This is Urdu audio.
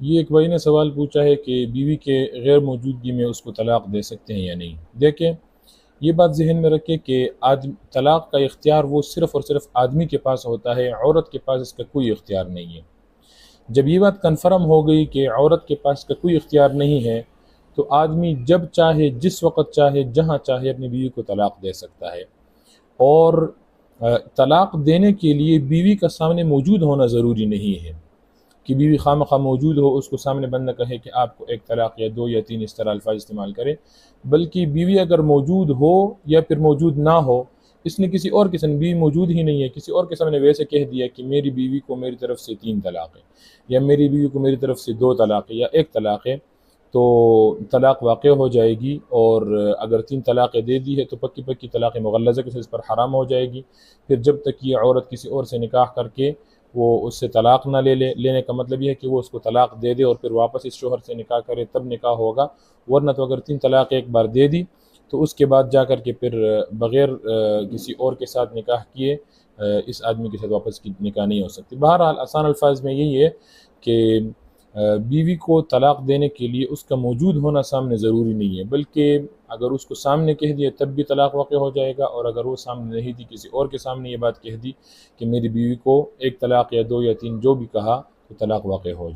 یہ ایک بھائی نے سوال پوچھا ہے کہ بیوی کے غیر موجودگی میں اس کو طلاق دے سکتے ہیں یا نہیں۔ دیکھیں، یہ بات ذہن میں رکھے کہ طلاق کا اختیار وہ صرف اور صرف آدمی کے پاس ہوتا ہے، عورت کے پاس اس کا کوئی اختیار نہیں ہے۔ جب یہ بات کنفرم ہو گئی کہ عورت کے پاس کا کوئی اختیار نہیں ہے، تو آدمی جب چاہے، جس وقت چاہے، جہاں چاہے اپنی بیوی کو طلاق دے سکتا ہے۔ اور طلاق دینے کے لیے بیوی کا سامنے موجود ہونا ضروری نہیں ہے کہ بیوی خواہ موجود ہو، اس کو سامنے بند نہ کہے کہ آپ کو ایک طلاق یا دو یا تین اس طرح الفاظ استعمال کرے، بلکہ بیوی اگر موجود ہو یا پھر موجود نہ ہو، اس نے کسی اور کے سامنے، بیوی موجود ہی نہیں ہے، کسی اور کے سامنے ویسے کہہ دیا کہ میری بیوی کو میری طرف سے 3 طلاق ہے، یا میری بیوی کو میری طرف سے 2 طلاق ہے، یا 1 طلاق ہے، تو طلاق واقع ہو جائے گی۔ اور اگر 3 طلاقیں دے دی ہے تو پکی پکی طلاق مغلظہ کے اس پر حرام ہو جائے گی۔ پھر جب تک یہ عورت کسی اور سے نکاح کر کے وہ اس سے طلاق نہ لینے کا مطلب یہ ہے کہ وہ اس کو طلاق دے دے اور پھر واپس اس شوہر سے نکاح کرے، تب نکاح ہوگا، ورنہ تو اگر 3 طلاق ایک بار دے دی تو اس کے بعد جا کر کے پھر بغیر کسی اور کے ساتھ نکاح کیے اس آدمی کے ساتھ واپس کی نکاح نہیں ہو سکتی۔ بہرحال آسان الفاظ میں یہی ہے کہ بیوی کو طلاق دینے کے لیے اس کا موجود ہونا سامنے ضروری نہیں ہے، بلکہ اگر اس کو سامنے کہہ دیا تب بھی طلاق واقع ہو جائے گا، اور اگر وہ سامنے نہیں دی، کسی اور کے سامنے یہ بات کہہ دی کہ میری بیوی کو 1 طلاق یا 2 یا 3 جو بھی کہا، تو طلاق واقع ہو جائے گا۔